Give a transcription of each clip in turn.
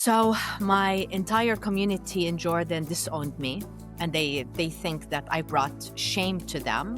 So my entire community in Jordan disowned me, and they think that I brought shame to them.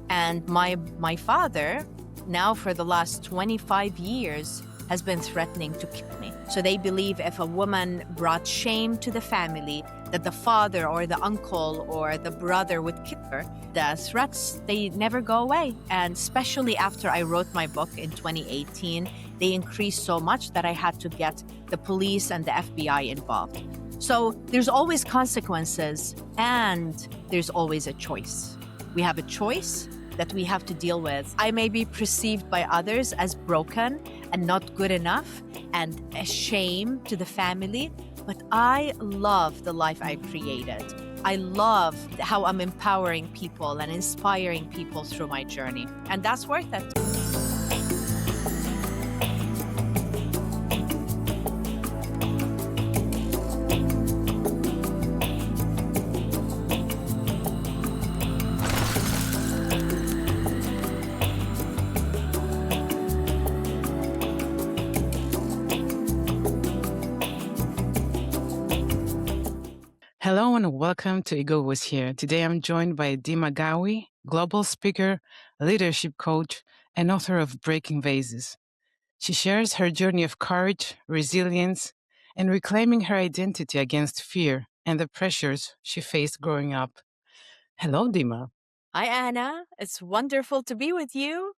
And my father, now for the last 25 years, has been threatening to kill me. So they believe if a woman brought shame to the family, that the father or the uncle or the brother would kill her. The threats, they never go away. And especially after I wrote my book in 2018, they increased so much that I had to get the police and the FBI involved. So there's always consequences and there's always a choice. We have a choice that we have to deal with. I may be perceived by others as broken and not good enough and a shame to the family, but I love the life I created. I love how I'm empowering people and inspiring people through my journey, and that's worth it. Hello and welcome to Ego Was Here. Today I'm joined by Dima Ghawi, global speaker, leadership coach, and author of Breaking Vases. She shares her journey of courage, resilience, and reclaiming her identity against fear and the pressures she faced growing up. Hello, Dima. Hi, Anna. It's wonderful to be with you.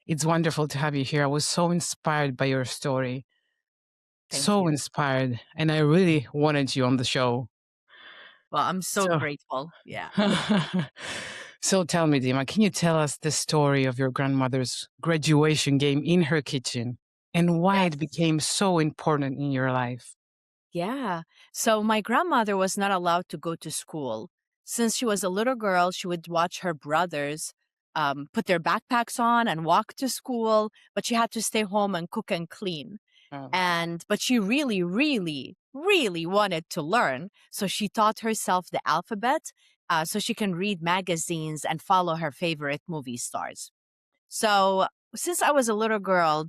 It's wonderful to have you here. I was so inspired by your story. Thank So you. inspired. And I really wanted you on the show. Well, I'm so So grateful. Yeah. So tell me, Dima, can you tell us the story of your grandmother's graduation game in her kitchen and why it Yes. became so important in your life? Yeah. So my grandmother was not allowed to go to school. Since she was a little girl, she would watch her brothers put their backpacks on and walk to school, but she had to stay home and cook and clean. Oh. But she really, really, really wanted to learn. So she taught herself the alphabet so she can read magazines and follow her favorite movie stars. So since I was a little girl,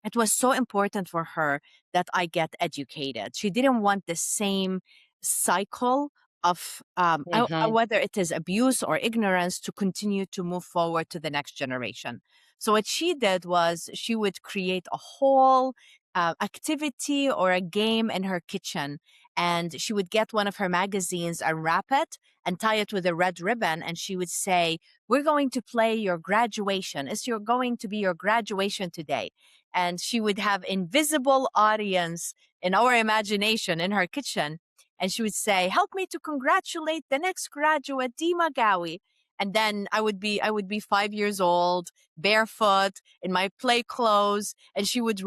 it was so important for her that I get educated. She didn't want the same cycle of Mm-hmm. whether it is abuse or ignorance to continue to move forward to the next generation. So what she did was she would create a whole activity or a game in her kitchen, and she would get one of her magazines and wrap it and tie it with a red ribbon, and she would say, "We're going to play your graduation. It's your going to be your graduation today." And she would have invisible audience in our imagination in her kitchen, and she would say, "Help me to congratulate the next graduate, Dima Ghawi." And then I would be 5 years old, barefoot in my play clothes, and she would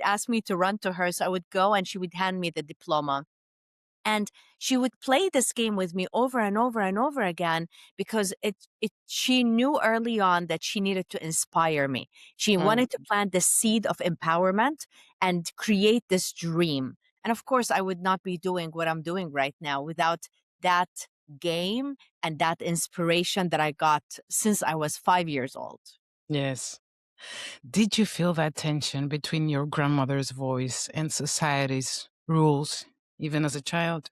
ask me to run to her, so I would go and she would hand me the diploma. And she would play this game with me over and over and over again because she knew early on that she needed to inspire me. She Mm. wanted to plant the seed of empowerment and create this dream. And of course, I would not be doing what I'm doing right now without that game and that inspiration that I got since I was 5 years old. Yes. Did you feel that tension between your grandmother's voice and society's rules, even as a child?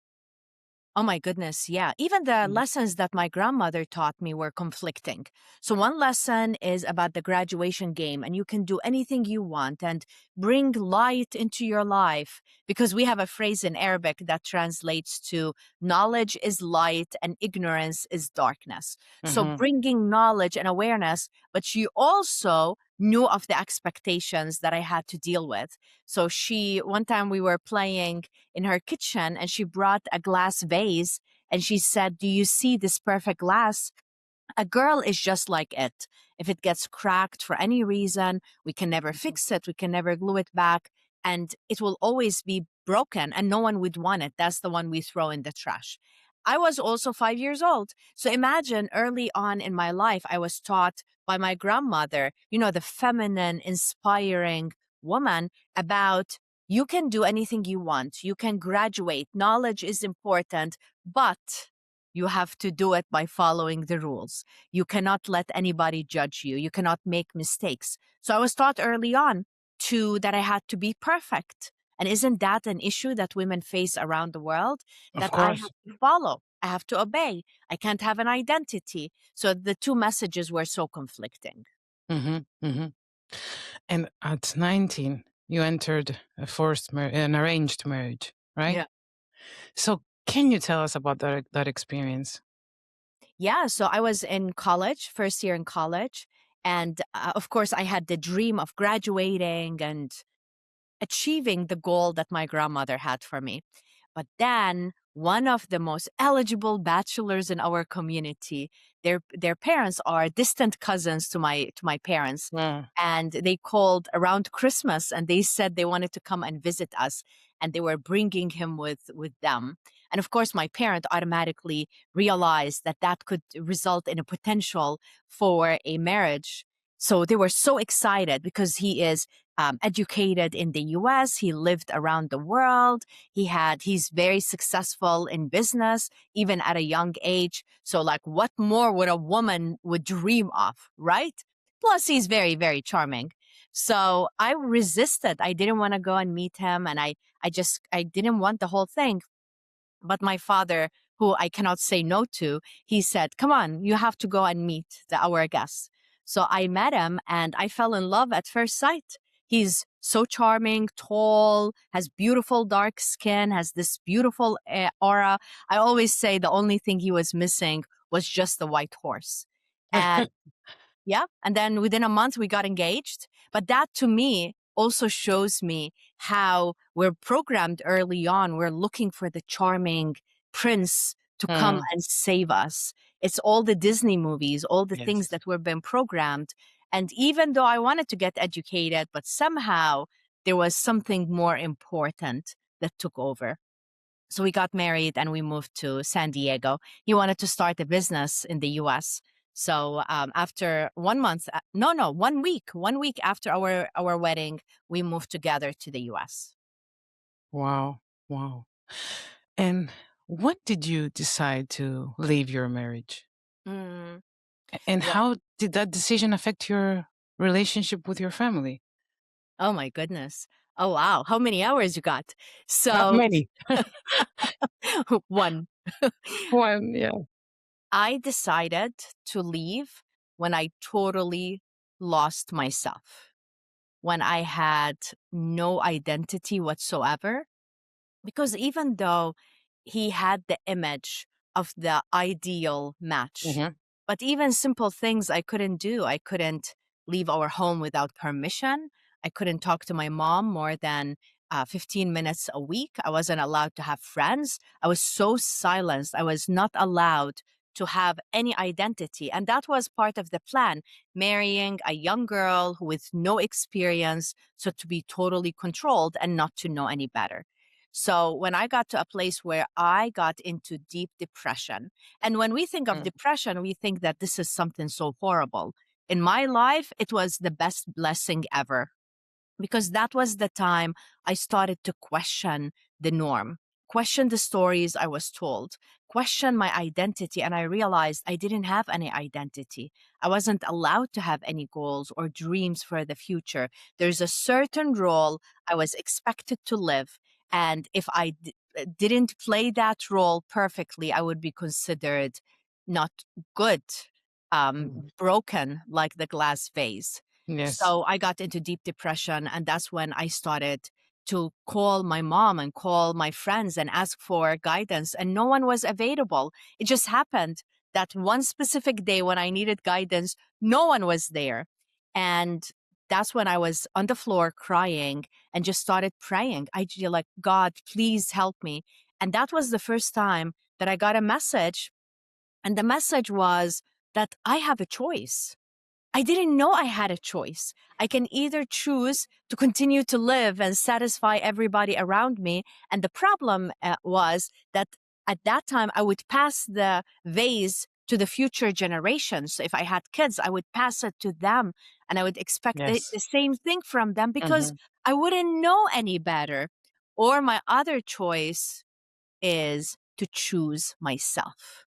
Oh my goodness, yeah. Even the Mm. lessons that my grandmother taught me were conflicting. So, one lesson is about the graduation game, and you can do anything you want and bring light into your life. Because we have a phrase in Arabic that translates to knowledge is light and ignorance is darkness. So, Mm-hmm. bringing knowledge and awareness, but she also knew of the expectations that I had to deal with. So, one time we were playing in her kitchen and she brought a glass vase and she said, "Do you see this perfect glass? A girl is just like it. If it gets cracked for any reason, we can never fix it, we can never glue it back, and it will always be broken and no one would want it. That's the one we throw in the trash." I was also 5 years old. So imagine early on in my life, I was taught by my grandmother, the feminine, inspiring woman, about you can do anything you want, you can graduate, knowledge is important, but you have to do it by following the rules. You cannot let anybody judge you. You cannot make mistakes. So I was taught early on that I had to be perfect. And isn't that an issue that women face around the world? Of That I course. have to follow, I have to obey, I can't have an identity. So the two messages were so conflicting. Hmm. Hmm. And at 19, you entered an arranged marriage, right? Yeah. So can you tell us about that experience? Yeah. So I was in college, first year in college. And of course, I had the dream of graduating and achieving the goal that my grandmother had for me. But then one of the most eligible bachelors in our community, their parents are distant cousins to my parents. Yeah. And they called around Christmas and they said they wanted to come and visit us and they were bringing him with them. And of course, my parent automatically realized that that could result in a potential for a marriage. So they were so excited because he is educated in the US. He lived around the world. He's very successful in business, even at a young age. So like what more would a woman would dream of, right? Plus he's very, very charming. So I resisted. I didn't want to go and meet him. And I didn't want the whole thing. But my father, who I cannot say no to, he said, come on, you have to go and meet our guest. So I met him and I fell in love at first sight. He's so charming, tall, has beautiful dark skin, has this beautiful aura. I always say the only thing he was missing was just the white horse. And yeah. And then within a month, we got engaged. But that to me also shows me how we're programmed early on. We're looking for the charming prince to come Mm, and save us. It's all the Disney movies, all the things yes. that we've been programmed. And even though I wanted to get educated, but somehow there was something more important that took over. So we got married and we moved to San Diego. He wanted to start a business in the US. So after 1 month, no, 1 week after our wedding, we moved together to the US. Wow. Wow. And what did you decide to leave your marriage? Mm, And well, how did that decision affect your relationship with your family? oh my goodness. Oh wow, how many hours you got? So Many. one. One, yeah. I decided to leave when I totally lost myself, when I had no identity whatsoever. Because even though he had the image of the ideal match, Hmm. but even simple things I couldn't do. I couldn't leave our home without permission. I couldn't talk to my mom more than 15 minutes a week. I wasn't allowed to have friends. I was so silenced. I was not allowed to have any identity. And that was part of the plan, marrying a young girl with no experience, so to be totally controlled and not to know any better. So when I got to a place where I got into deep depression, and when we think of Mm. depression, we think that this is something so horrible. In my life, it was the best blessing ever because that was the time I started to question the norm, question the stories I was told, question my identity. And I realized I didn't have any identity. I wasn't allowed to have any goals or dreams for the future. There's a certain role I was expected to live. And if didn't play that role perfectly, I would be considered not good, Mhm. broken like the glass vase. Yes. So I got into deep depression, and that's when I started to call my mom and call my friends and ask for guidance, and no one was available. It just happened that one specific day when I needed guidance, no one was there. And that's when I was on the floor crying and just started praying. I just like, God, please help me. And that was the first time that I got a message. And the message was that I have a choice. I didn't know I had a choice. I can either choose to continue to live and satisfy everybody around me. And the problem was that at that time, I would pass the vase to the future generations. So if I had kids, I would pass it to them and I would expect the Yes. same thing from them because Hmm. I wouldn't know any better. Or my other choice is to choose myself.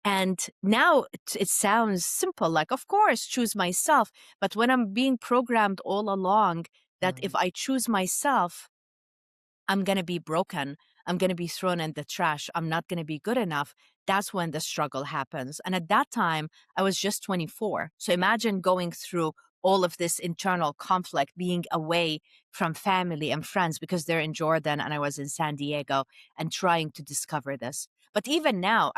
And now it sounds simple, like, of course, choose myself. But when I'm being programmed all along that if Hmm. I choose myself, I'm going to be broken. I'm going to be thrown in the trash. I'm not going to be good enough. That's when the struggle happens. And at that time, I was just 24. So imagine going through all of this internal conflict, being away from family and friends because they're in Jordan and I was in San Diego, and trying to discover this. But even now,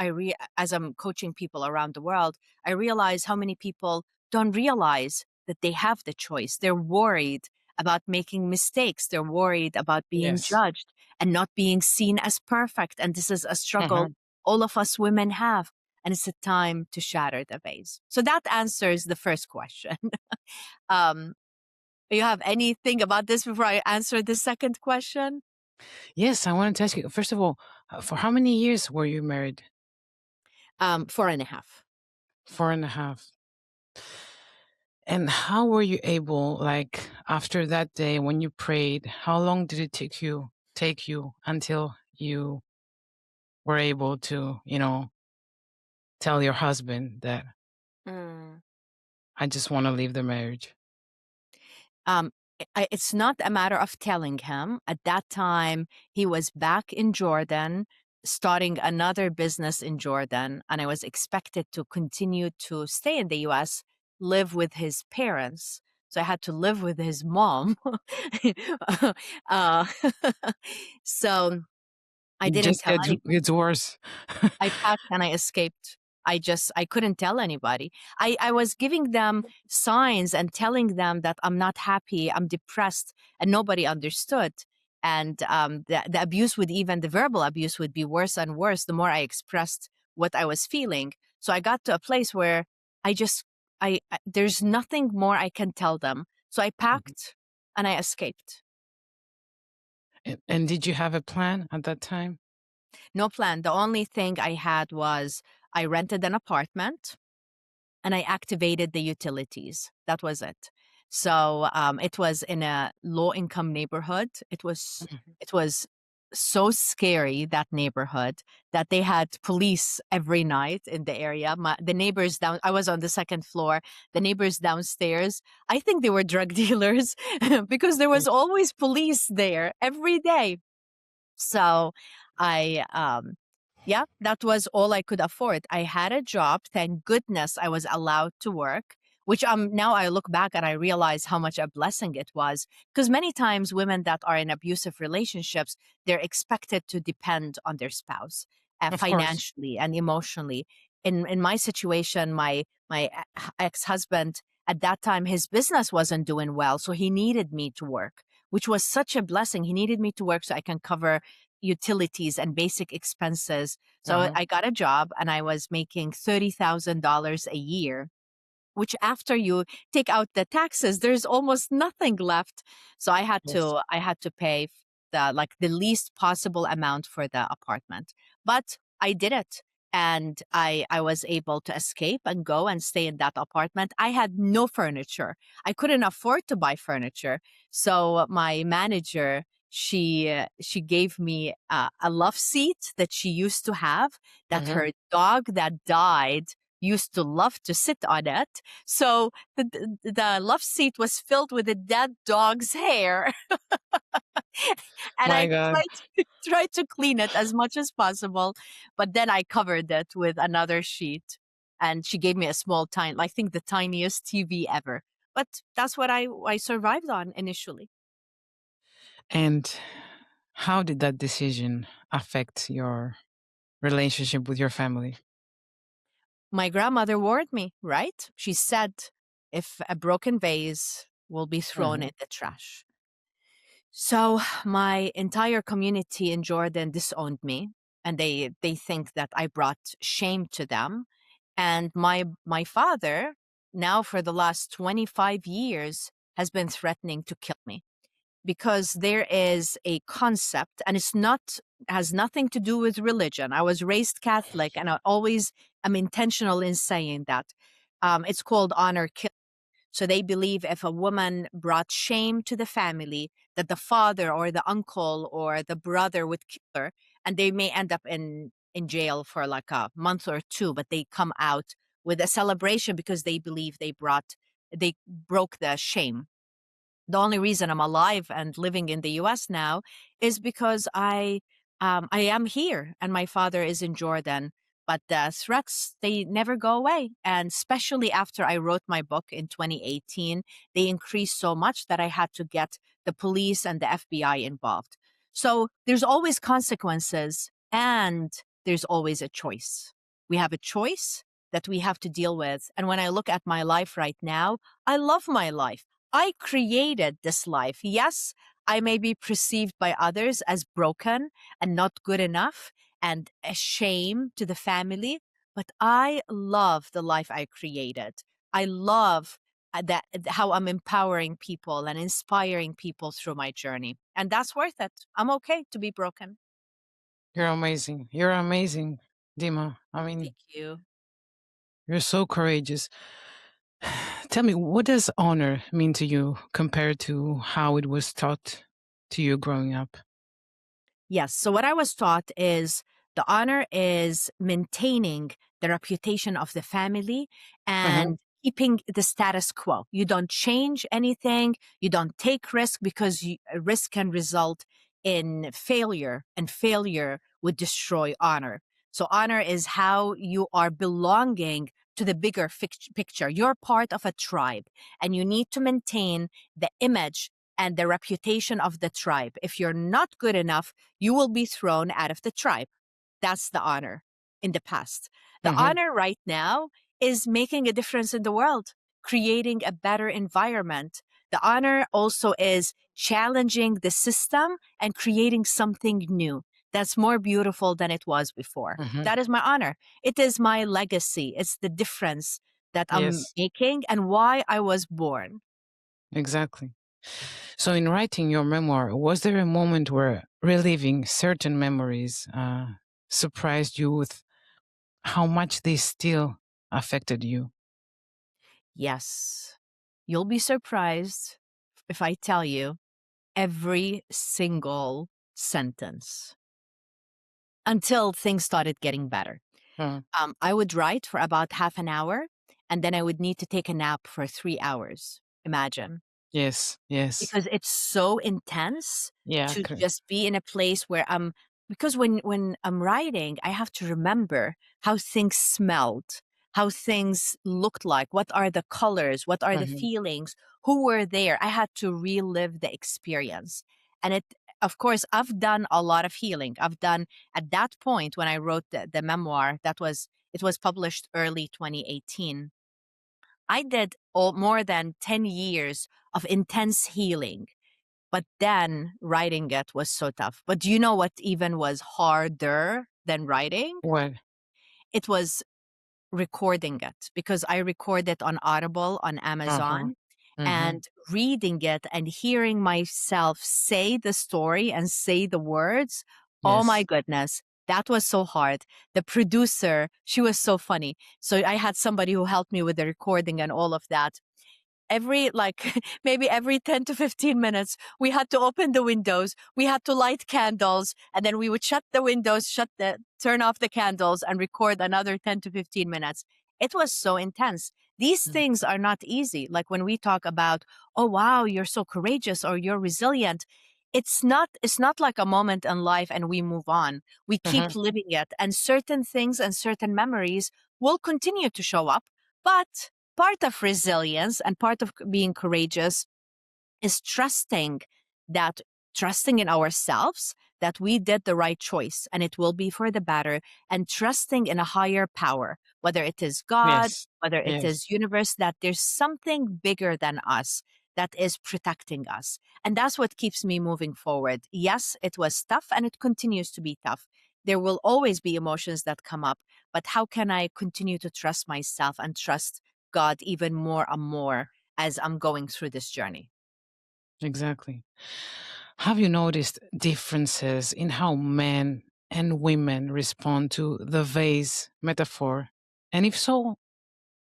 as I'm coaching people around the world, I realize how many people don't realize that they have the choice. They're worried about making mistakes. They're worried about being Yes. judged and not being seen as perfect. And this is a struggle Mhm. all of us women have. And it's a time to shatter the vase. So that answers the first question. um, you have anything about this before I answer the second question? Yes, I wanted to ask you, first of all, for how many years were you married? 4.5. 4.5. And how were you able, like, after that day when you prayed, how long did it take you until you were able to, tell your husband that Mm. I just want to leave the marriage? Um, it's not a matter of telling him. At that time, he was back in Jordan, starting another business in Jordan, and I was expected to continue to stay in the US, live with his parents. So I had to live with his mom. uh, so I It didn't just tell anybody. gets worse. I packed and I escaped. I couldn't tell anybody. I was giving them signs and telling them that I'm not happy, I'm depressed, and nobody understood. And the abuse would, even the verbal abuse would be worse and worse the more I expressed what I was feeling. So I got to a place where I just, there's nothing more I can tell them. So I Mhm. packed and I escaped. And did you have a plan at that time? No plan. The only thing I had was I rented an apartment and I activated the utilities. That was it. So it was in a low income neighborhood. Mhm. It was so scary, that neighborhood, that they had police every night in the area. The neighbors down, I was on the second floor. The neighbors downstairs, I think they were drug dealers because there was always police there every day. So I yeah, that was all I could afford. I had a job. Thank goodness I was allowed to work, which now I look back and I realize how much a blessing it was. Because many times women that are in abusive relationships, they're expected to depend on their spouse Of course. financially and emotionally. In my situation, my ex-husband at that time, his business wasn't doing well, so he needed me to work, which was such a blessing. He needed me to work so I can cover utilities and basic expenses. So Uh-huh. I got a job and I was making $30,000 a year, which after you take out the taxes, there's almost nothing left. So Yes. I had to pay the least possible amount for the apartment. But I did it. And I was able to escape and go and stay in that apartment. I had no furniture. I couldn't afford to buy furniture. So my manager, she gave me a love seat that she used to have, that Uh-huh. her dog that died used to love to sit on it. So the love seat was filled with a dead dog's hair. And My I God. tried to clean it as much as possible, but then I covered it with another sheet. And she gave me a small tiny, I think the tiniest TV ever. But that's what I survived on initially. And how did that decision affect your relationship with your family? My grandmother warned me, right? She said, if a broken vase will be thrown Uh-huh. in the trash. So my entire community in Jordan disowned me, and they think that I brought shame to them. And my father, now for the last 25 years, has been threatening to kill me, because there is a concept, and it's not, has nothing to do with religion. I was raised Catholic and I always am intentional in saying that. It's called honor killing. So they believe if a woman brought shame to the family, that the father or the uncle or the brother would kill her, and they may end up in jail for like a month or two, but they come out with a celebration because they believe they broke the shame. The only reason I'm alive and living in the US now is because I am here and my father is in Jordan. But the threats, they never go away. And especially after I wrote my book in 2018, they increased so much that I had to get the police and the FBI involved. So there's always consequences and there's always a choice. We have a choice that we have to deal with. And when I look at my life right now, I love my life. I created this life. Yes, I may be perceived by others as broken and not good enough and a shame to the family, but I love the life I created. I love that how I'm empowering people and inspiring people through my journey. And that's worth it. I'm okay to be broken. You're amazing. You're amazing, Dima. I mean, Thank you. you're so courageous. Tell me, what does honor mean to you compared to how it was taught to you growing up? Yes. So what I was taught is the honor is maintaining the reputation of the family Hmm. and keeping the status quo. You don't change anything. You don't take risk because risk can result in failure, and failure would destroy honor. So honor is how you are belonging to the bigger picture. You're part of a tribe and you need to maintain the image and the reputation of the tribe. If you're not good enough, you will be thrown out of the tribe. That's the honor in the past. The Hmm. honor right now is making a difference in the world, creating a better environment. The honor also is challenging the system and creating something new that's more beautiful than it was before. Hmm. That is my honor. It is my legacy. It's the difference that I'm Yes, making and why I was born. exactly. So, in writing your memoir, was there a moment where reliving certain memories surprised you with how much they still affected you? Yes. You'll be surprised if I tell you every single sentence until things started getting better. Uh, I would write for about half an hour and then I would need to take a nap for 3 hours. Imagine. yes, yes. Because it's so intense Yeah, to just be in a place where I'm because when I'm writing, I have to remember how things smelled, how things looked like, what are the colors, what are the mhm, feelings, who were there. I had to relive the experience. And it of course I've done a lot of healing. I've done at that point when I wrote the memoir, it was published early 2018. I did more than 10 years of intense healing, but then writing it was so tough. But do you know what even was harder than writing? what? It was recording it because I record it on Audible on Uh-huh. Amazon Mhm. and reading it and hearing myself say the story and say the words. Oh my Yes. goodness. That was so hard. The producer, she was so funny. So I had somebody who helped me with the recording and all of that. Every like maybe every 10 to 15 minutes we had to open the windows, we had to light candles, and then we would shut the windows, turn off the candles and record another 10 to 15 minutes. It was so intense. These Mm. things are not easy. Like when we talk about, oh wow, you're so courageous or you're resilient, it's not like a moment in life and we move on. We keep Mhm. living it, and certain things and certain memories will continue to show up. But part of resilience and part of being courageous is that trusting in ourselves that we did the right choice and it will be for the better, and trusting in a higher power, whether it is God, Yes. whether it Yes. is universe, that there's something bigger than us that is protecting us. And that's what keeps me moving forward. Yes, it was tough and it continues to be tough. There will always be emotions that come up, but how can I continue to trust myself and trust God even more and more as I'm going through this journey? Exactly. Have you noticed differences in how men and women respond to the vase metaphor? And if so,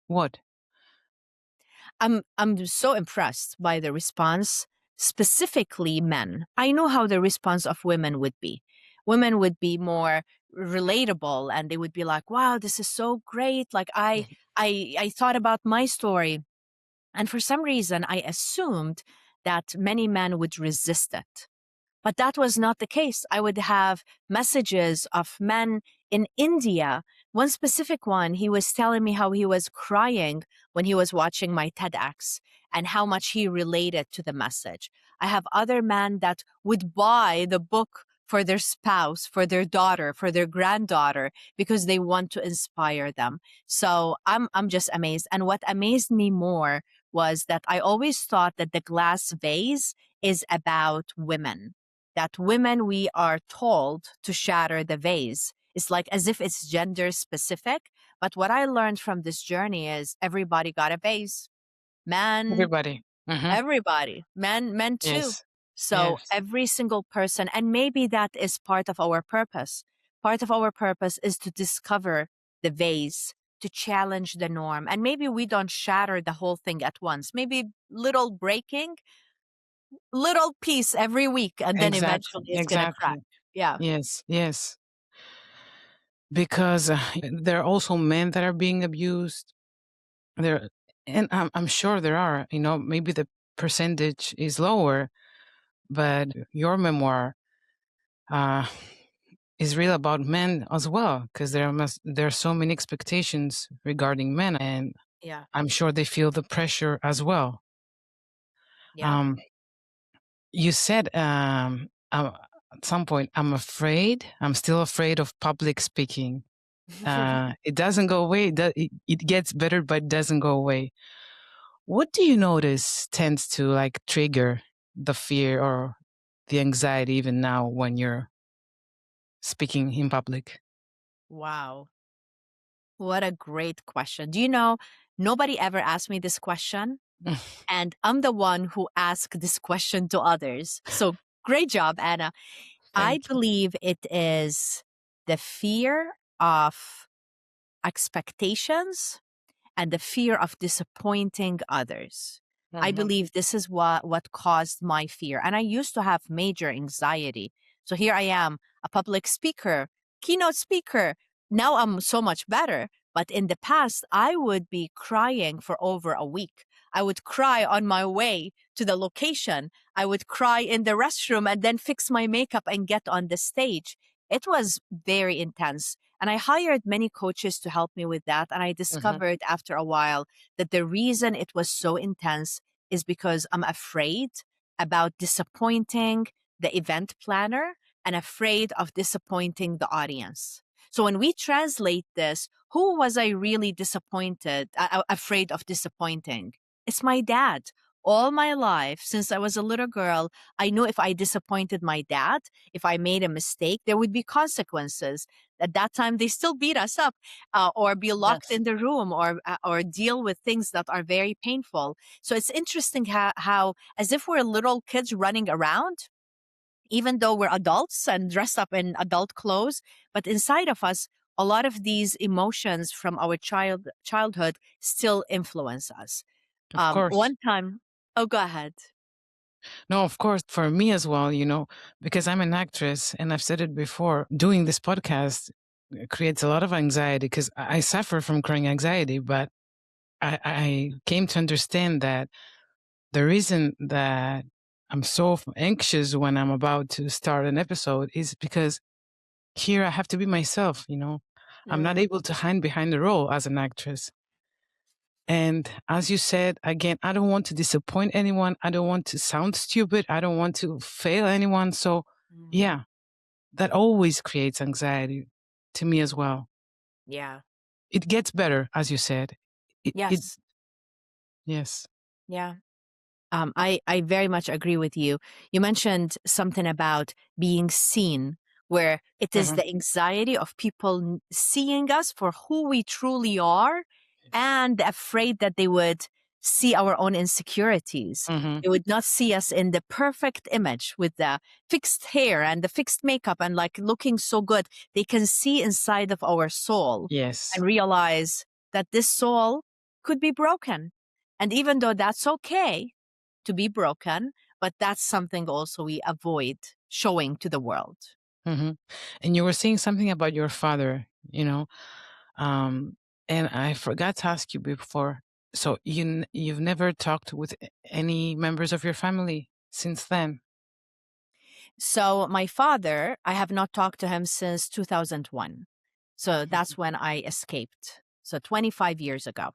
what? I'm so impressed by the response, specifically men. I know how the response of women would be. Women would be more relatable and they would be like, "Wow, this is so great. Like I thought about my story." And for some reason, I assumed that many men would resist it. But that was not the case. I would have messages of men in India. One specific one, he was telling me how he was crying when he was watching my TEDx and how much he related to the message. I have other men that would buy the book for their spouse, for their daughter, for their granddaughter, because they want to inspire them. So I'm just amazed. And what amazed me more was that I always thought that the glass vase is about women, that women, we are told to shatter the vase. It's like as if it's gender specific. But what I learned from this journey is everybody got a vase. Men, Everybody. Hmm. everybody, men too. Yes. So Yes. every single person, and maybe that is part of our purpose. Part of our purpose is to discover the vase, to challenge the norm. And maybe we don't shatter the whole thing at once. Maybe little breaking, little piece every week, and then Exactly. eventually it's gonna crack. Exactly. Yeah. Yes. Yes. Because there are also men that are being abused. There, and I'm sure there are. Maybe the percentage is lower, but your memoir uh, is real about men as well, because there are so many expectations regarding men, and Yeah. I'm sure they feel the pressure as well. Yeah. Um, you said at some point, I'm still afraid of public speaking. It doesn't go away. It gets better, but it doesn't go away. What do you notice tends to like trigger the fear or the anxiety even now when you're speaking in public? Wow. What a great question. Do you know, nobody ever asked me this question, and I'm the one who asked this question to others. So great job, Anna. I Thank you. believe it is the fear of expectations and the fear of disappointing others. I Mhm. believe this is what caused my fear. And I used to have major anxiety. So here I am, a public speaker, keynote speaker. Now I'm so much better. But in the past, I would be crying for over a week. I would cry on my way to the location. I would cry in the restroom and then fix my makeup and get on the stage. It was very intense. And I hired many coaches to help me with that. And I Mhm. discovered after a while that the reason it was so intense is because I'm afraid about disappointing the event planner and afraid of disappointing the audience. So when we translate this, who was I really afraid of disappointing? It's my dad. All my life, since I was a little girl, I knew if I disappointed my dad, if I made a mistake, there would be consequences. At that time, they still beat us up, or be locked Yes. in the room, or deal with things that are very painful. So it's interesting how as if we're little kids running around, even though we're adults and dressed up in adult clothes, but inside of us, a lot of these emotions from our childhood still influence us. Of course. One time, oh, go ahead. No, of course, for me as well, because I'm an actress and I've said it before, doing this podcast creates a lot of anxiety because I suffer from crying anxiety, but I came to understand that the reason that I'm so anxious when I'm about to start an episode is because here I have to be myself. I'm not Mm, able to hide behind the role as an actress. And as you said, again, I don't want to disappoint anyone. I don't want to sound stupid. I don't want to fail anyone. So, mm, yeah, that always creates anxiety to me as well. yeah. It gets better, as you said. It Yes. yes. Yeah. I very much agree with you. You mentioned something about being seen, where it is Hmm. the anxiety of people seeing us for who we truly are, and afraid that they would see our own insecurities. Hmm. They would not see us in the perfect image with the fixed hair and the fixed makeup and like looking so good. They can see inside of our soul Yes. and realize that this soul could be broken. And even though that's okay, to be broken, but that's something also we avoid showing to the world. Hmm. And you were saying something about your father, um, and I forgot to ask you before. So you've never talked with any members of your family since then? So my father, I have not talked to him since 2001. So that's when I escaped. So 25 years ago.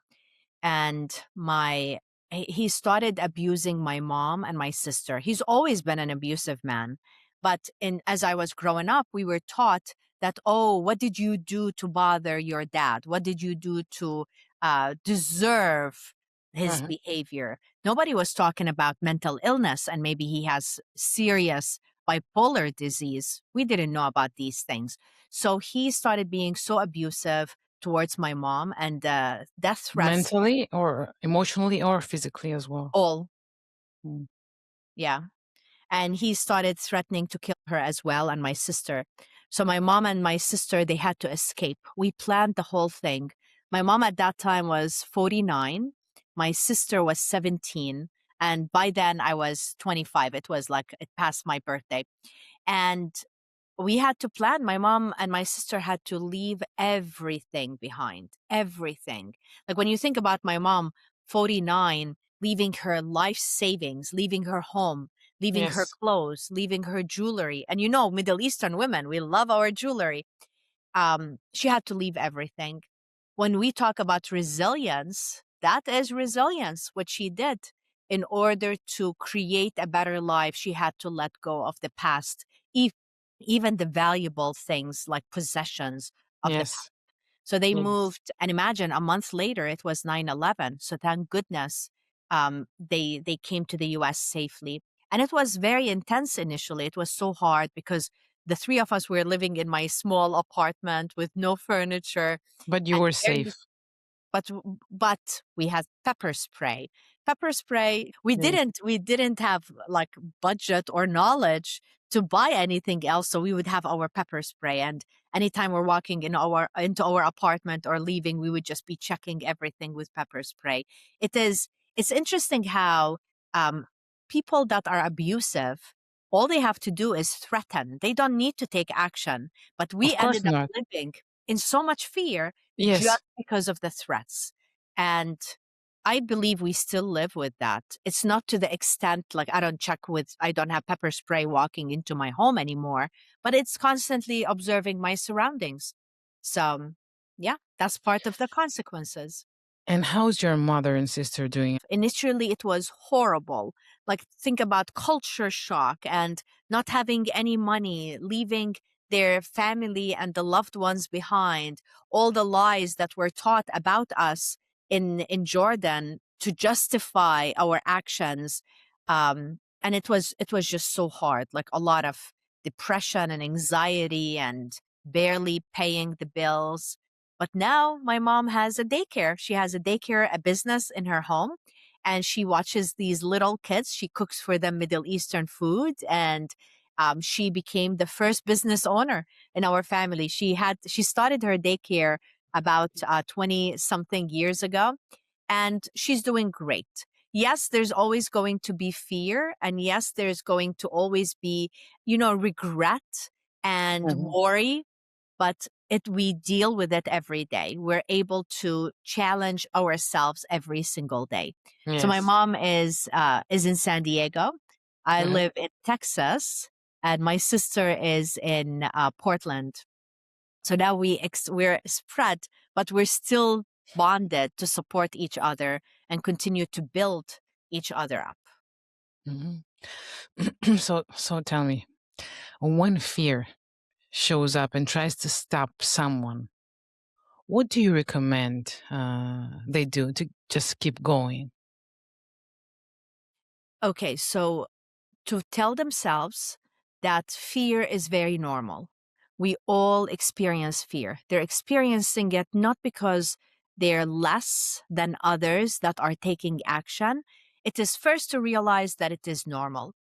And he started abusing my mom and my sister. He's always been an abusive man. But as I was growing up, we were taught that, oh, what did you do to bother your dad? What did you do to deserve his Uh-huh. behavior? Nobody was talking about mental illness and maybe he has serious bipolar disease. We didn't know about these things. So he started being so abusive towards my mom and death threats, Mentally or emotionally or physically as well? all. Mm. Yeah. And he started threatening to kill her as well and my sister. So my mom and my sister, they had to escape. We planned the whole thing. My mom at that time was 49. My sister was 17. And by then I was 25. It was like it passed my birthday. And we had to plan. My mom and my sister had to leave everything behind, everything. Like when you think about my mom, 49, leaving her life savings, leaving her home, leaving her Yes, clothes, leaving her jewelry. And you know, Middle Eastern women, we love our jewelry. She had to leave everything. When we talk about resilience, that is resilience, what she did. In order to create a better life, she had to let go of the past, even the valuable things like possessions of the past. yes, So they yes. moved, and imagine a month later, it was 9/11. So thank goodness they came to the US safely. And it was very intense initially. It was so hard because the three of us were living in my small apartment with no furniture But you and were barely, safe. but we had pepper spray. Pepper spray. We Yes. didn't have like budget or knowledge to buy anything else, so we would have our pepper spray. And anytime we're walking into our apartment or leaving, we would just be checking everything with pepper spray. It's interesting how um, people that are abusive, all they have to do is threaten. They don't need to take action. But we Of course ended up not. living in so much fear Yes. just because of the threats. And I believe we still live with that. It's not to the extent like I don't have pepper spray walking into my home anymore, but it's constantly observing my surroundings. So, yeah, that's part of the consequences. And how's your mother and sister doing? Initially, it was horrible. Like, think about culture shock and not having any money, leaving their family and the loved ones behind, all the lies that were taught about us in Jordan to justify our actions. And it was just so hard, like a lot of depression and anxiety and barely paying the bills. But now my mom has a daycare. She has a daycare, a business in her home, and she watches these little kids. She cooks for them Middle Eastern food, and she became the first business owner in our family. She started her daycare about 20 something years ago, and she's doing great. Yes, there's always going to be fear, and yes, there's going to always be, regret and Mhm. worry, but we deal with it every day. We're able to challenge ourselves every single day. So my Yes. mom is in San Diego. I Uh-huh. live in Texas, and my sister is in Portland. So now we're spread, but we're still bonded to support each other and continue to build each other up. Mhm. So tell me, when fear shows up and tries to stop someone, what do you recommend they do to just keep going? Okay, so to tell themselves that fear is very normal. We all experience fear. They're experiencing it not because they're less than others that are taking action. It is first to realize that it is normal.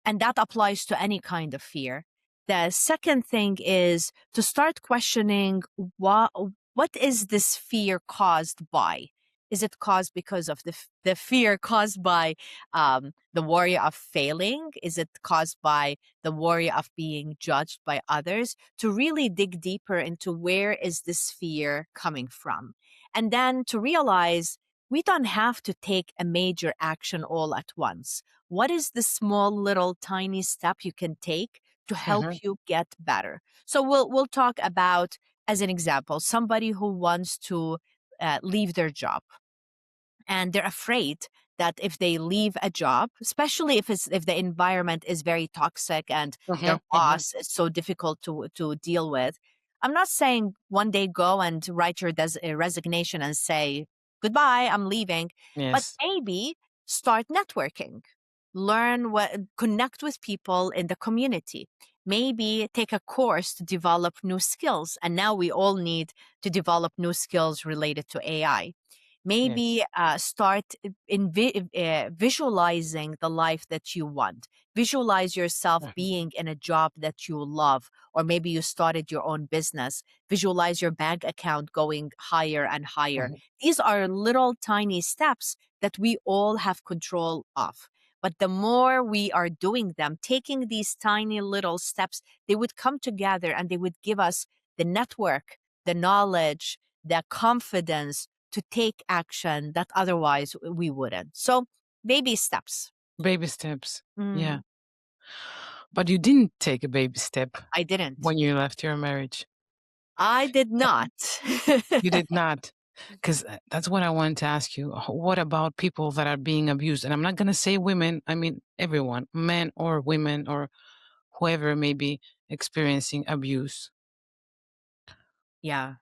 And that applies to any kind of fear. The second thing is to start questioning what is this fear caused by? Is it caused because of the fear caused by the worry of failing? Is it caused by the worry of being judged by others? To really dig deeper into where is this fear coming from? And then to realize we don't have to take a major action all at once. What is the small little tiny step you can take to help Hmm. you get better? So we'll talk about, as an example, somebody who wants to leave their job, and they're afraid that if they leave a job, especially if the environment is very toxic and their Hmm. Hmm. boss is so difficult to deal with. I'm not saying one day go and write your resignation and say goodbye, I'm leaving, but Yes. maybe start networking, learn what, connect with people in the community, maybe take a course to develop new skills. And now we all need to develop new skills related to AI. Yes. Maybe start visualizing the life that you want. Visualize yourself Hmm. being in a job that you love, or maybe you started your own business. Visualize your bank account going higher and higher. Hmm. These are little tiny steps that we all have control of. But the more we are doing them, taking these tiny little steps, they would come together and they would give us the network, the knowledge, the confidence to take action that otherwise we wouldn't. So, baby steps. Baby steps. Yeah. Mm, But you didn't take a baby step I didn't. when you left your marriage. I did not. You did not. Because that's what I wanted to ask you. What about people that are being abused? And I'm not going to say women, I mean everyone, men or women or whoever may be experiencing abuse. Yeah.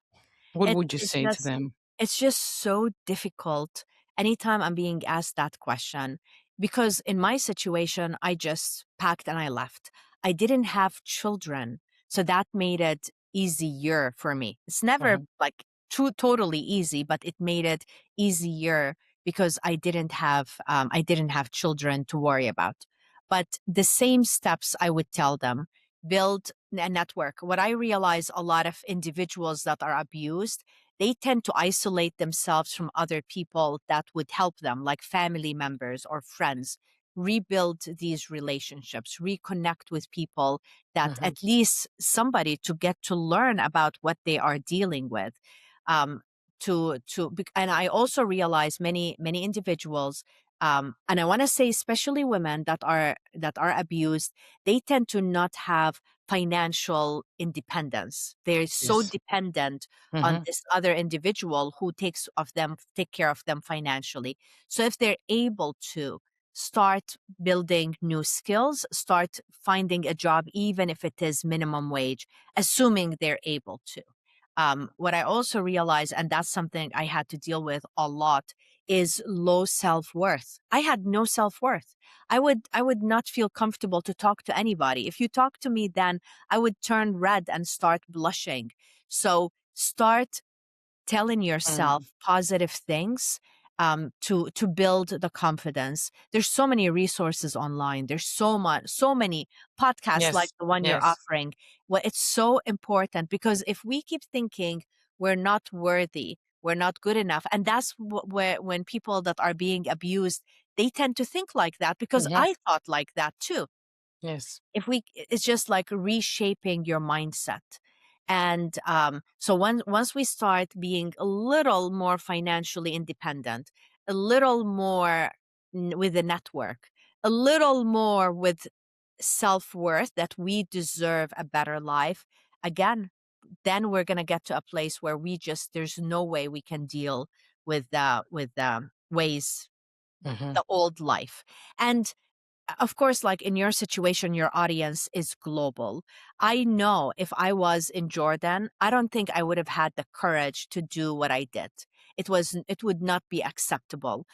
What It's would you it's say to just them? it's just so difficult anytime I'm being asked that question, because in my situation I just packed and I left. I didn't have children, so that made it easier for me. It's never Uh-huh. like totally easy, but it made it easier because I didn't have children to worry about. But the same steps I would tell them: build a network. What I realize, a lot of individuals that are abused, they tend to isolate themselves from other people that would help them, like family members or friends. Rebuild these relationships, reconnect with people that Uh-huh. at least somebody to get to learn about what they are dealing with. Um, and I also realize many individuals, and I want to say especially women that are abused, they tend to not have financial independence. They're so Yes. dependent on Uh-huh. this other individual who take care of them financially. So if they're able to start building new skills, start finding a job, even if it is minimum wage, assuming they're able to. What I also realized, and that's something I had to deal with a lot, is low self-worth. I had no self-worth. I would not feel comfortable to talk to anybody. If you talk to me, then I would turn red and start blushing. So start telling Mm. yourself positive things, to build the confidence. There's so many resources online. There's so many podcasts like Yes. the one you're Yes. offering. Well, it's so important, because if we keep thinking we're not worthy, we're not good enough, and that's where, when people that are being abused, they tend to think like that, because Mm-hmm. I thought like that too. Yes. It's just like reshaping your mindset. And so once we start being a little more financially independent, a little more with a network, a little more with self-worth, that we deserve a better life, again, then we're going to get to a place where there's no way we can deal with ways, Mm-hmm. the old life. And of course, like in your situation, your audience is global. I know if I was in Jordan, I don't think I would have had the courage to do what I did. It would not be acceptable.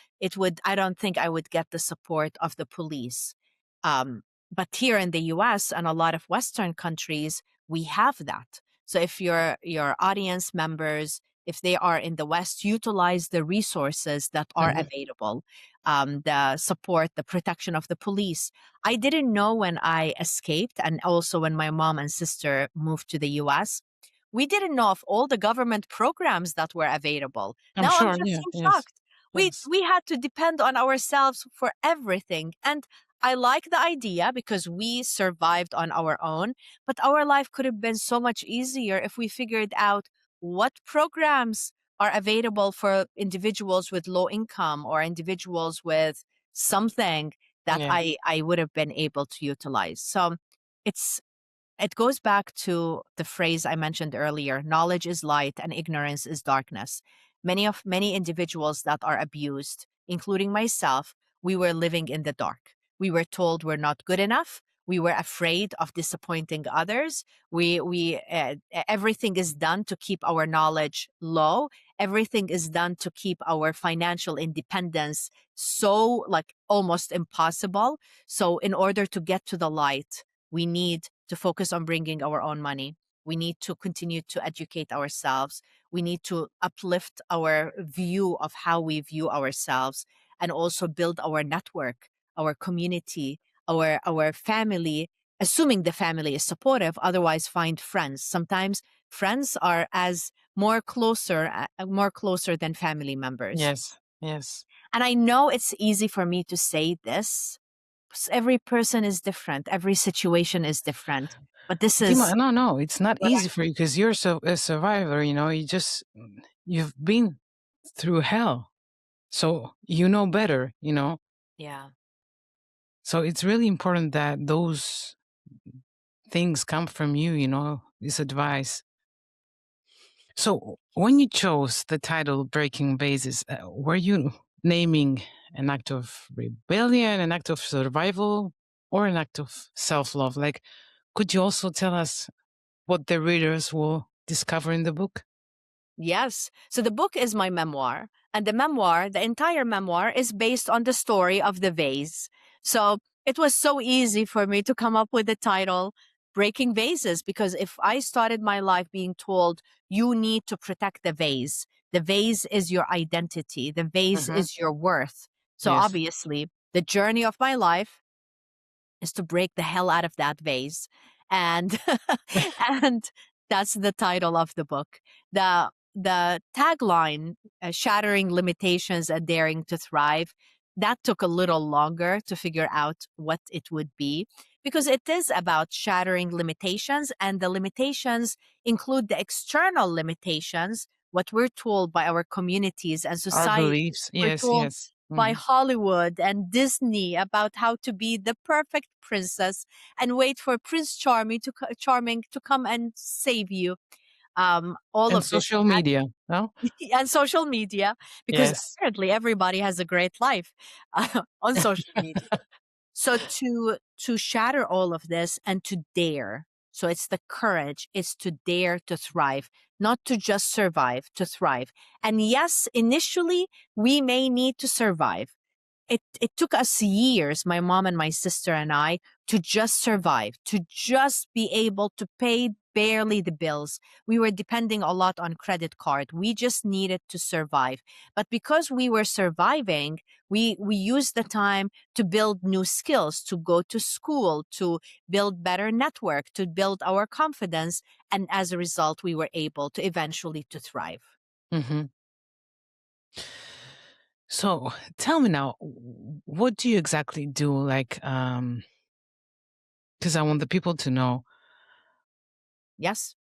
I don't think I would get the support of the police. Um, but here in the US and a lot of Western countries, we have that. So if your audience members, if they are in the West, utilize the resources that are Mm-hmm. available, the support, the protection of the police. I didn't know when I escaped, and also when my mom and sister moved to the US. We didn't know of all the government programs that were available. I'm Now I'm sure. just Yeah. seem Yes. shocked. We Yes. we had to depend on ourselves for everything. And I like the idea because we survived on our own, but our life could have been so much easier if we figured out what programs, are available for individuals with low income or individuals with something that Yeah. I would have been able to utilize. So it's it goes back to the phrase I mentioned earlier: knowledge is light and ignorance is darkness. Many individuals that are abused, including myself, we were living in the dark. We were told we're not good enough. We were afraid of disappointing others. Everything is done to keep our knowledge low. Everything is done to keep our financial independence so, like, almost impossible. So in order to get to the light, we need to focus on bringing our own money. We need to continue to educate ourselves. We need to uplift our view of how we view ourselves, and also build our network, our community, our family, assuming the family is supportive. Otherwise, find friends. Sometimes friends are as more closer than family members. Yes. Yes. And I know it's easy for me to say this. Every person is different. Every situation is different. But this Dima, is no, no, it's not what I, easy for you because you're a survivor. You've been through hell, so you know better. yeah. So it's really important that those things come from you. This advice. So when you chose the title "Breaking Bases," were you naming an act of rebellion, an act of survival, or an act of self-love? Like, could you also tell us what the readers will discover in the book? Yes. So the book is my memoir, and the entire memoir is based on the story of the vase. So it was so easy for me to come up with the title Breaking Vases, because if I started my life being told you need to protect the vase is your identity, the vase Hmm. is your worth. So Yes. obviously, the journey of my life is to break the hell out of that vase. And and that's the title of the book. The tagline, shattering limitations and daring to thrive, that took a little longer to figure out what it would be, because it is about shattering limitations, and the limitations include the external limitations, what we're told by our communities and Our society. beliefs. We're Yes, told yes. by Hmm. Hollywood and Disney about how to be the perfect princess and wait for Prince Charming to come and save you. All And of this, social media. No? and social media, because Yes. apparently everybody has a great life on social media. So to shatter all of this and to dare. So it's the courage, it's to dare to thrive, not to just survive, to thrive. And yes, initially we may need to survive. It took us years, my mom and my sister and I, to just survive, to just be able to pay barely the bills. We were depending a lot on credit card. We just needed to survive. But because we were surviving, we used the time to build new skills, to go to school, to build better network, to build our confidence, and as a result we were able to eventually to thrive. Hmm. So tell me now, what do you exactly do? Like, because I want the people to know. Yes.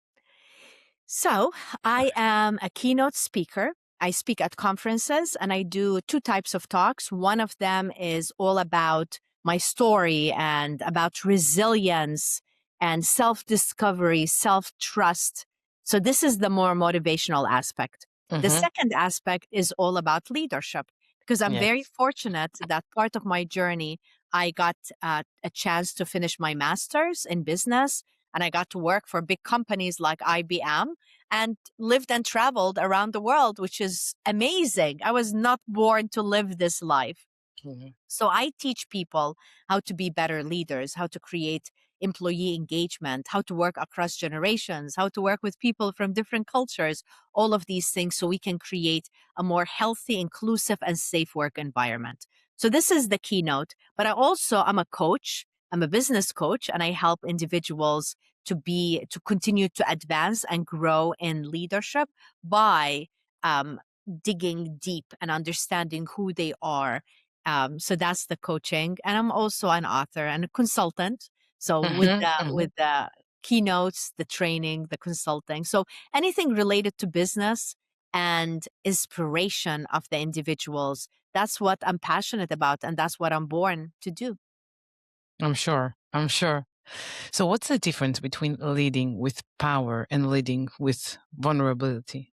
So, I am a keynote speaker. I speak at conferences and I do two types of talks. One of them is all about my story and about resilience and self discovery, self trust. So, this is the more motivational aspect. The Hmm. second aspect is all about leadership, because I'm very Yes. fortunate that part of my journey, I got a chance to finish my master's in business, and I got to work for big companies like IBM and lived and traveled around the world, which is amazing. I was not born to live this life. Hmm. So I teach people how to be better leaders, how to create employee engagement, how to work across generations, how to work with people from different cultures, all of these things so we can create a more healthy, inclusive, and safe work environment. So this is the keynote, but I'm a coach. I'm a business coach, and I help individuals to continue to advance and grow in leadership by um, digging deep and understanding who they are. So that's the coaching, and I'm also an author and a consultant. So with Hmm. the Hmm. with the keynotes, the training, the consulting, so anything related to business, and inspiration of the individuals. That's what I'm passionate about, and that's what I'm born to do. I'm sure. I'm sure. So, what's the difference between leading with power and leading with vulnerability?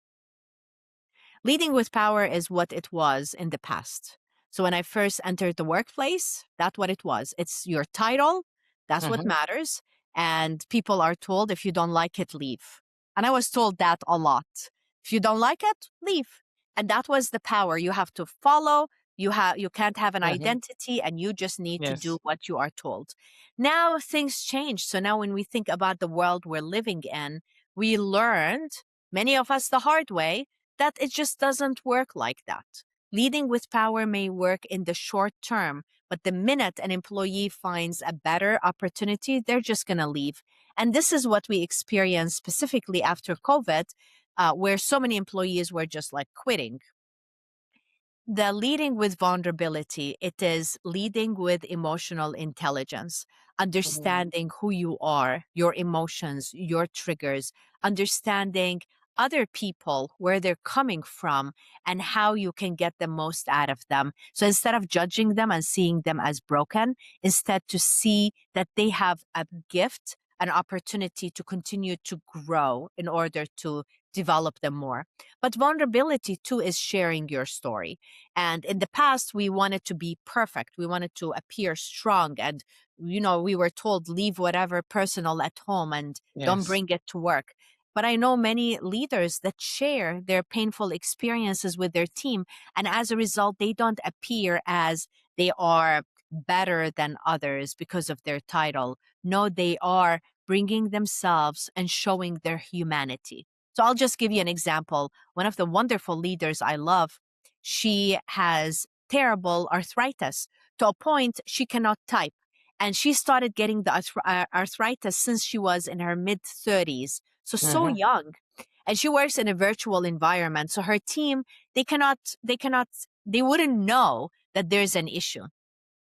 Leading with power is what it was in the past. So when I first entered the workplace, that's what it was. It's your title, that's what Hmm. matters. And people are told if you don't like it, leave. And I was told that a lot. If you don't like it, leave. And that was the power. You have to follow. You can't have an Hmm. identity, and you just need to do Yes. what you are told. Now things change. So now when we think about the world we're living in, we learned, many of us the hard way, that it just doesn't work like that. Leading with power may work in the short term, but the minute an employee finds a better opportunity, they're just going to leave. And this is what we experienced specifically after COVID, where so many employees were just like quitting. The leading with vulnerability, it is leading with emotional intelligence, Mhm. understanding who you are, your emotions, your triggers, understanding other people, where they're coming from, and how you can get the most out of them. So instead of judging them and seeing them as broken, instead to see that they have a gift, an opportunity to continue to grow in order to develop them more. But vulnerability too is sharing your story. And in the past, we wanted to be perfect. We wanted to appear strong. And, we were told leave whatever personal at home and don't Yes. bring it to work. But I know many leaders that share their painful experiences with their team. And as a result, they don't appear as they are better than others because of their title. No, they are bringing themselves and showing their humanity. So I'll just give you an example. One of the wonderful leaders I love, she has terrible arthritis to a point she cannot type. And she started getting the arthritis since she was in her mid 30s. So Hmm. young. And she works in a virtual environment. So her team, they wouldn't know that there's an issue.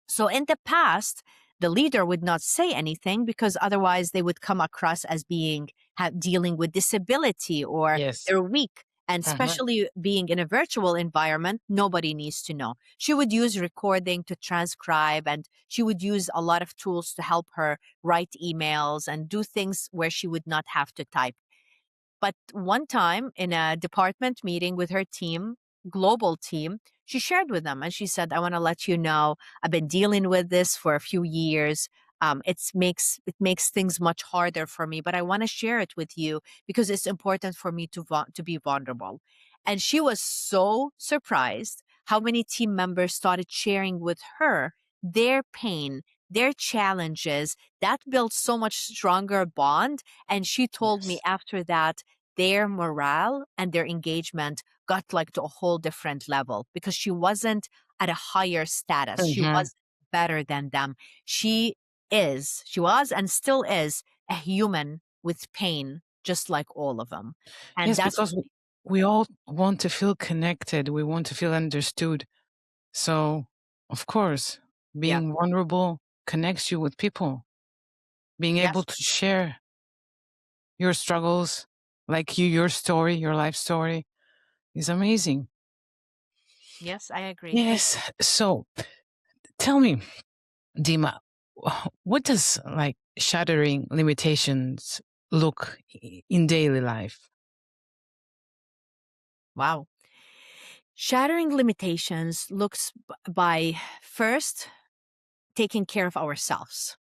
So in the past, the leader would not say anything because otherwise they would come across as being dealing with disability or Yes. they're weak. And Uh-huh. especially being in a virtual environment, nobody needs to know. She would use recording to transcribe, and she would use a lot of tools to help her write emails and do things where she would not have to type. But one time in a department meeting with her team, global team, she shared with them and she said, I want to let you know I've been dealing with this for a few years. It makes things much harder for me, but I want to share it with you because it's important for me to be vulnerable. And she was so surprised how many team members started sharing with her their pain, their challenges. That built so much stronger bond. And she told me Yes. after that, their morale and their engagement got like to a whole different level because she wasn't at a higher status. She Hmm. was better than them. She was and still is a human with pain, just like all of them. And Yes, that's because we all want to feel connected. We want to feel understood. So, of course, yeah, being vulnerable connects you with people. Being able yes, to share your struggles, like your story, your life story, is amazing. yes, I agree. Yes. So, tell me, Dima, what does like shattering limitations look in daily life? Wow. Shattering limitations looks by first taking care of ourselves.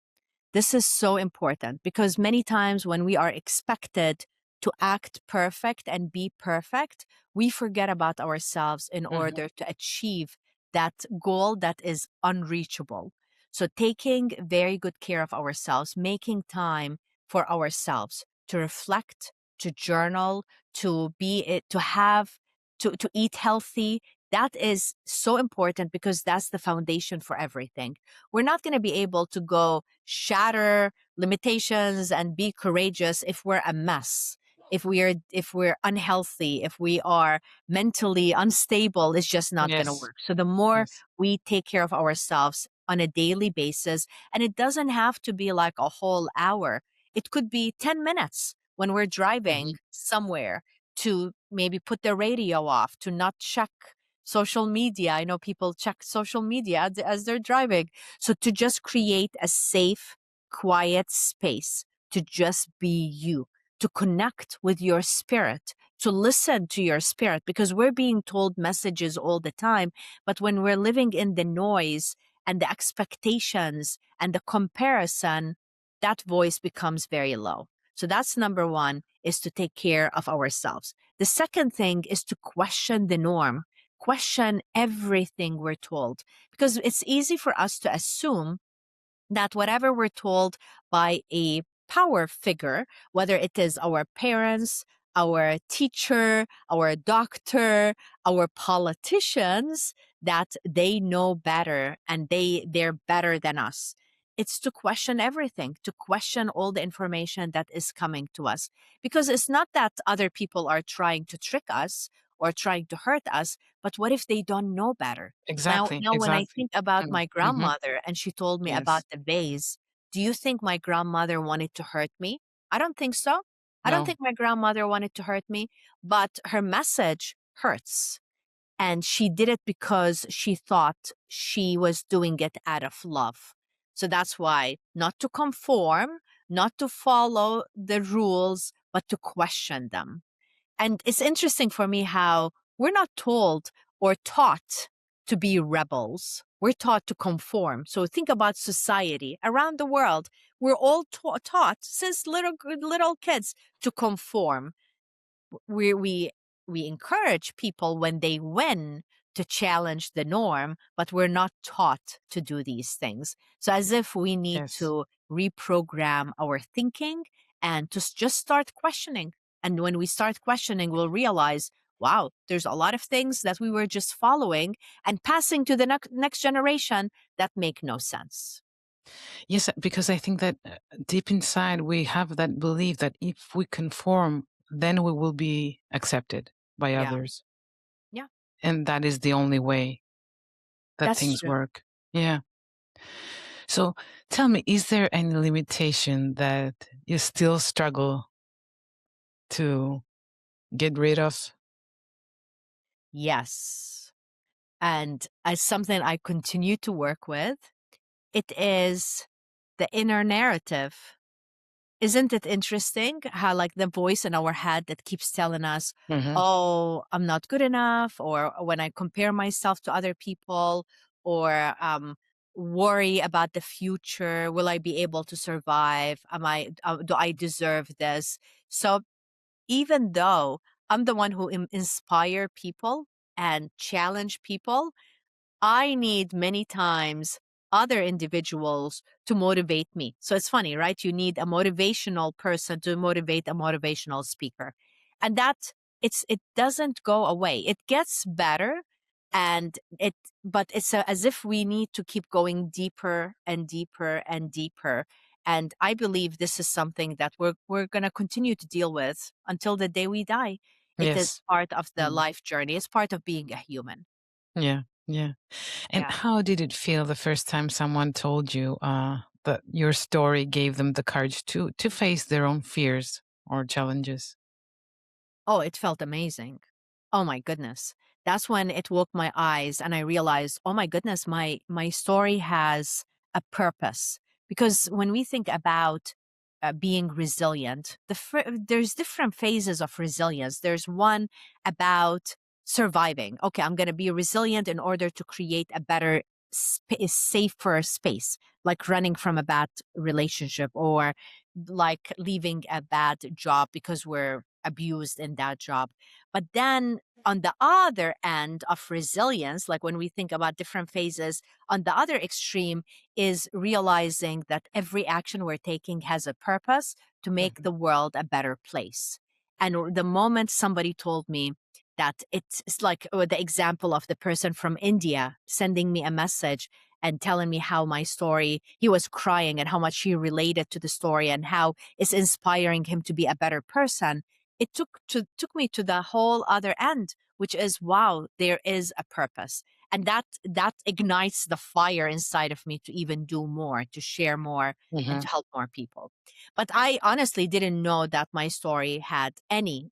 This is so important because many times when we are expected to act perfect and be perfect, we forget about ourselves in Hmm. order to achieve that goal that is unreachable. So, taking very good care of ourselves, making time for ourselves to reflect, to journal, to have, to eat healthy. That is so important because that's the foundation for everything. We're not going to be able to go shatter limitations and be courageous if we're a mess, if we're unhealthy, if we are mentally unstable. It's just not going to Yes. work. So the more Yes. we take care of ourselves on a daily basis, and it doesn't have to be like a whole hour, it could be 10 minutes when we're driving Hmm. somewhere to maybe put the radio off, to not check social media. I know people check social media as they're driving. So to just create a safe, quiet space to just be you, to connect with your spirit, to listen to your spirit, because we're being told messages all the time. But when we're living in the noise and the expectations and the comparison, that voice becomes very low. So that's number one, is to take care of ourselves. The second thing is to question the norm, question everything we're told, because it's easy for us to assume that whatever we're told by a power figure, whether it is our parents, our teacher, our doctor, our politicians, that they know better and they're better than us. It's to question everything, to question all the information that is coming to us. Because it's not that other people are trying to trick us or trying to hurt us, but what if they don't know better? Now, Exactly. now when I Exactly. think about my Mm-hmm. grandmother and she told me about Yes. the vase, do you think my grandmother wanted to hurt me? I don't think so. I don't No. think my grandmother wanted to hurt me, but her message hurts. And she did it because she thought she was doing it out of love. So that's why, not to conform, not to follow the rules, but to question them. And it's interesting for me how we're not told or taught to be rebels. We're taught to conform. So think about society around the world. We're all taught since little kids to conform. We encourage people when they win to challenge the norm, but we're not taught to do these things. So as if we need Yes. to reprogram our thinking and to just start questioning. And when we start questioning, we'll realize, wow, there's a lot of things that we were just following and passing to the next generation that make no sense. Yes, because I think that deep inside we have that belief that if we conform, then we will be accepted by Yeah. others. Yeah. And that is the only way that That's things true. work. Yeah. So tell me, is there any limitation that you still struggle to get rid of? Yes. And as something I continue to work with, it is the inner narrative. Isn't it interesting how, like, the voice in our head that keeps telling us, Hmm. oh, I'm not good enough, or when I compare myself to other people, or worry about the future, will I be able to survive? Do I deserve this? So even though I'm the one who inspire people and challenge people, I need many times other individuals to motivate me. So it's funny, right? You need a motivational person to motivate a motivational speaker. And it doesn't go away. It gets better, and it but it's as if we need to keep going deeper and deeper and deeper. And I believe this is something that we're going to continue to deal with until the day we die. It is Yes. part of the Mm. life journey. It's part of being a human. Yeah. Yeah. And Yeah. how did it feel the first time someone told you that your story gave them the courage to face their own fears or challenges? Oh, it felt amazing. Oh my goodness. That's when it woke my eyes and I realized, oh my goodness, my story has a purpose. Because when we think about being resilient, there's different phases of resilience. There's one about surviving. Okay, I'm going to be resilient in order to create a better, safer space, like running from a bad relationship, or like leaving a bad job because we're abused in that job. But then on the other end of resilience, like when we think about different phases, on the other extreme is realizing that every action we're taking has a purpose to make Mhm. the world a better place. And the moment somebody told me that, it's like the example of the person from India sending me a message and telling me how my story, he was crying and how much he related to the story and how it's inspiring him to be a better person. It took me to the whole other end, which is, wow, there is a purpose. And that ignites the fire inside of me to even do more, to share more, and to Mhm. help more people. But I honestly didn't know that my story had any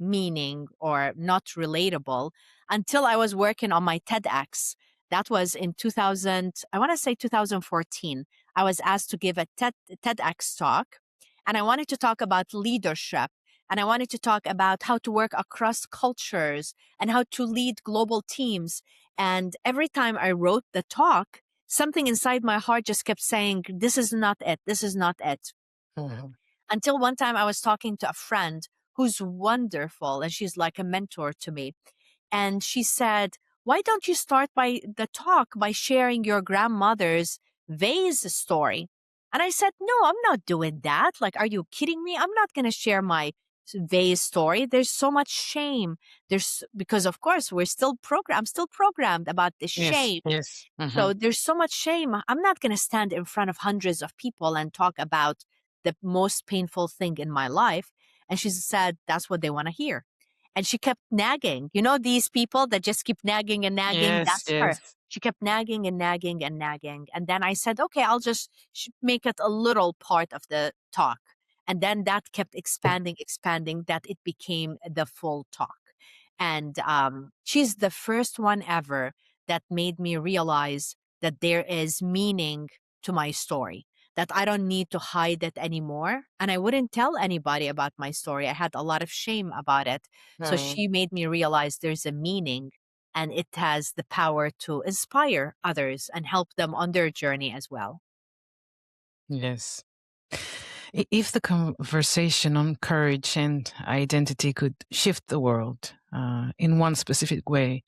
meaning or not relatable until I was working on my TEDx. That was in 2000, I want to say 2014. I was asked to give a TEDx talk, and I wanted to talk about leadership. And I wanted to talk about how to work across cultures and how to lead global teams. And every time I wrote the talk, something inside my heart just kept saying, this is not it. This is not it. Mhm. Until one time I was talking to a friend who's wonderful and she's like a mentor to me. And she said, why don't you start by the talk by sharing your grandmother's vase story? And I said, no, I'm not doing that. Like, are you kidding me? I'm not going to share my vase story. There's so much shame. Because of course we're still programmed. I'm still programmed about the Yes, shame. yes. So there's so much shame. I'm not going to stand in front of hundreds of people and talk about the most painful thing in my life. And she said, that's what they want to hear. And she kept nagging. You know, these people that just keep nagging and nagging, Yes, that's her. yes. She kept nagging and nagging and nagging. And then I said, okay, I'll just make it a little part of the talk. And then that kept expanding, that it became the full talk. And she's the first one ever that made me realize that there is meaning to my story, that I don't need to hide it anymore. And I wouldn't tell anybody about my story. I had a lot of shame about it. So Mm. she made me realize there's a meaning and it has the power to inspire others and help them on their journey as well. Yes. If the conversation on courage and identity could shift the world in one specific way,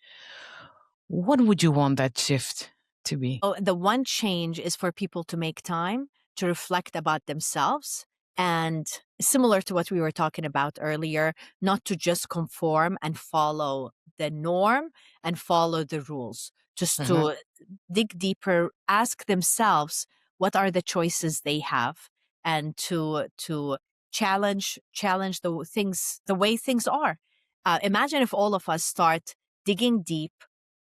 what would you want that shift to be? Oh, the one change is for people to make time to reflect about themselves and similar to what we were talking about earlier, not to just conform and follow the norm and follow the rules, just Hmm. to dig deeper, ask themselves what are the choices they have and to challenge the way things are. Imagine if all of us start digging deep,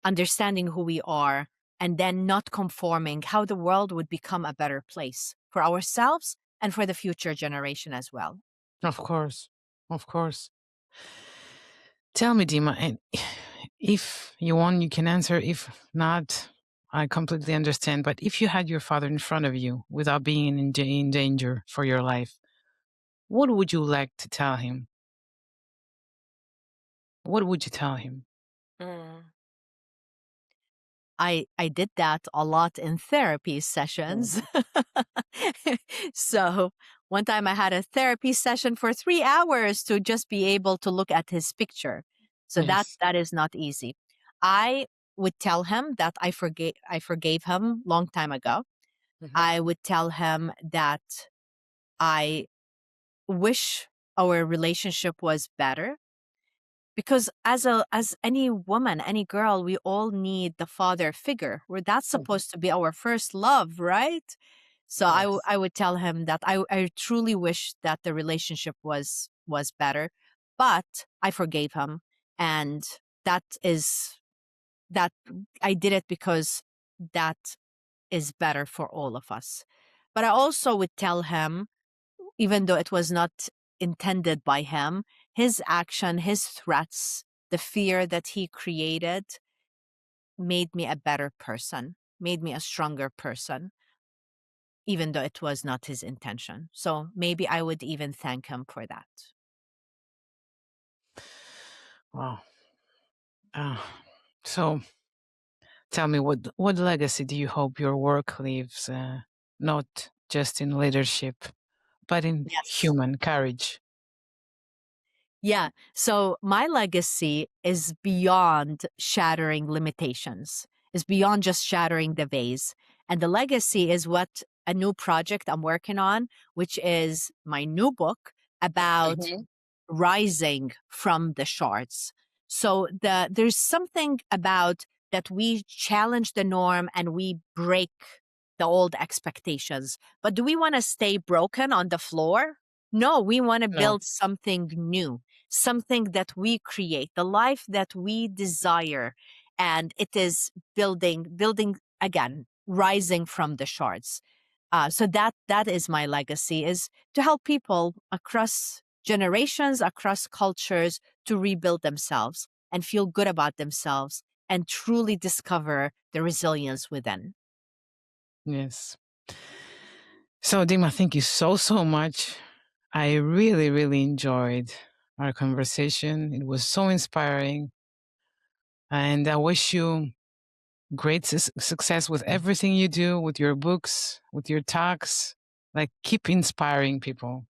understanding who we are, and then not conforming, how the world would become a better place for ourselves and for the future generation as well. Of course. Of course. Tell me, Dima, and if you want, you can answer. If not, I completely understand. But if you had your father in front of you without being in danger for your life, what would you like to tell him? What would you tell him? Mm. I did that a lot in therapy sessions. Mhm. So one time I had a therapy session for 3 hours to just be able to look at his picture. So that Yes. that is not easy. I would tell him that I forgave him long time ago. Hmm. I would tell him that I wish our relationship was better because as any woman, any girl, we all need the father figure, where that's Hmm. supposed to be our first love, right? So Yes. I would tell him that I truly wish that the relationship was better, but I forgave him, and that is that I did it because that is better for all of us. But I also would tell him, even though it was not intended by him, his action, his threats, the fear that he created made me a better person, made me a stronger person, even though it was not his intention. So maybe I would even thank him for that. Wow. Uh, so tell me, what legacy do you hope your work leaves? Not just in leadership, but in Yes. human courage. Yeah. So my legacy is beyond shattering limitations, is beyond just shattering the vase. And the legacy is what a new project I'm working on, which is my new book about Mhm. rising from the shards. So there's something about that we challenge the norm and we break the old expectations. But do we want to stay broken on the floor? No, we want to No. build something new, something that we create, the life that we desire. And it is building again, rising from the shards. So that is my legacy, is to help people across generations, across cultures, to rebuild themselves and feel good about themselves and truly discover the resilience within. Yes. So, Dima, thank you so much. I really, really enjoyed our conversation. It was so inspiring. And I wish you great success with everything you do, with your books, with your talks. Like, keep inspiring people.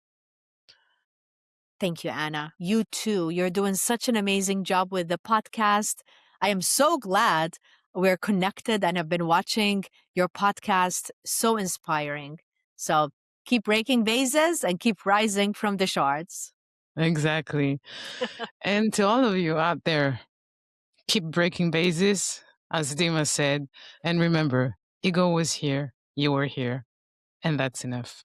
Thank you, Anna. You too. You're doing such an amazing job with the podcast. I am so glad we're connected and have been watching your podcast. So inspiring. So keep breaking vases and keep rising from the shards. Exactly. And to all of you out there, keep breaking bases, as Dima said. And remember, ego was here, you were here, and that's enough.